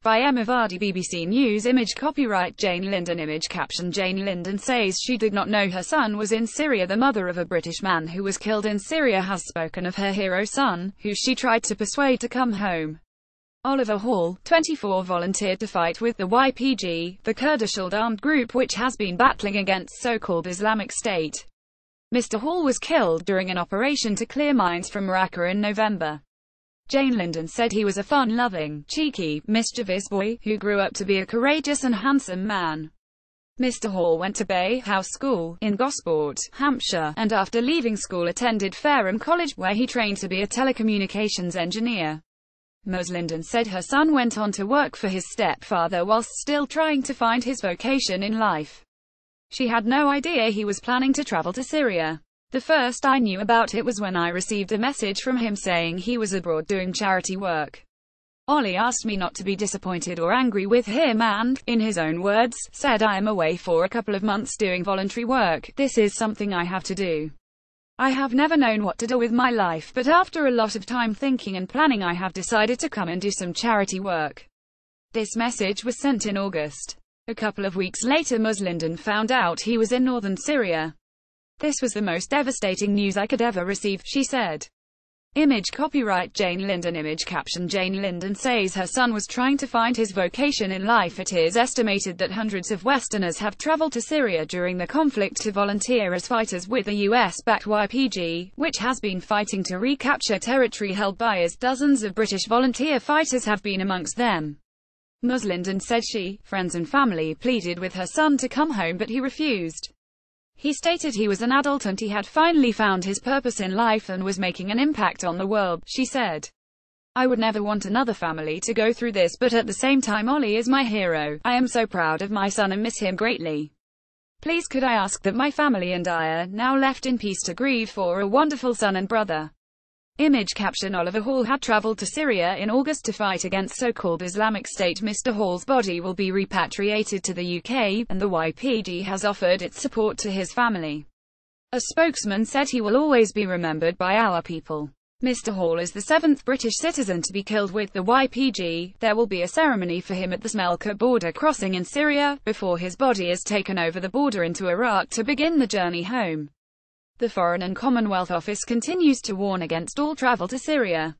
By Emma Vardy, BBC News. Image copyright Jane Linden. Image caption Jane Linden says she did not know her son was in Syria. The mother of a British man who was killed in Syria has spoken of her hero son, who she tried to persuade to come home. Oliver Hall, 24, volunteered to fight with the YPG, the Kurdish armed group which has been battling against so-called Islamic State. Mr. Hall was killed during an operation to clear mines from Raqqa in November. Jane Linden said he was a fun-loving, cheeky, mischievous boy, who grew up to be a courageous and handsome man. Mr. Hall went to Bay House School, in Gosport, Hampshire, and after leaving school attended Fareham College, where he trained to be a telecommunications engineer. Ms. Linden said her son went on to work for his stepfather whilst still trying to find his vocation in life. She had no idea he was planning to travel to Syria. The first I knew about it was when I received a message from him saying he was abroad doing charity work. Ollie asked me not to be disappointed or angry with him and, in his own words, said I am away for a couple of months doing voluntary work. This is something I have to do. I have never known what to do with my life, but after a lot of time thinking and planning I have decided to come and do some charity work. This message was sent in August. A couple of weeks later Ms. Linden found out he was in northern Syria. This was the most devastating news I could ever receive, she said. Image copyright Jane Linden. Image caption Jane Linden says her son was trying to find his vocation in life. It is estimated that hundreds of Westerners have traveled to Syria during the conflict to volunteer as fighters with the US-backed YPG, which has been fighting to recapture territory held by IS. Dozens of British volunteer fighters have been amongst them. Ms. Linden said she, friends and family pleaded with her son to come home but he refused. He stated he was an adult and he had finally found his purpose in life and was making an impact on the world, she said. I would never want another family to go through this, but at the same time Ollie is my hero. I am so proud of my son and miss him greatly. Please could I ask that my family and I are now left in peace to grieve for a wonderful son and brother. Image caption Oliver Hall had traveled to Syria in August to fight against so-called Islamic State. Mr. Hall's body will be repatriated to the UK, and the YPG has offered its support to his family. A spokesman said he will always be remembered by our people. Mr. Hall is the 7th British citizen to be killed with the YPG. There will be a ceremony for him at the Smelka border crossing in Syria, before his body is taken over the border into Iraq to begin the journey home. The Foreign and Commonwealth Office continues to warn against all travel to Syria.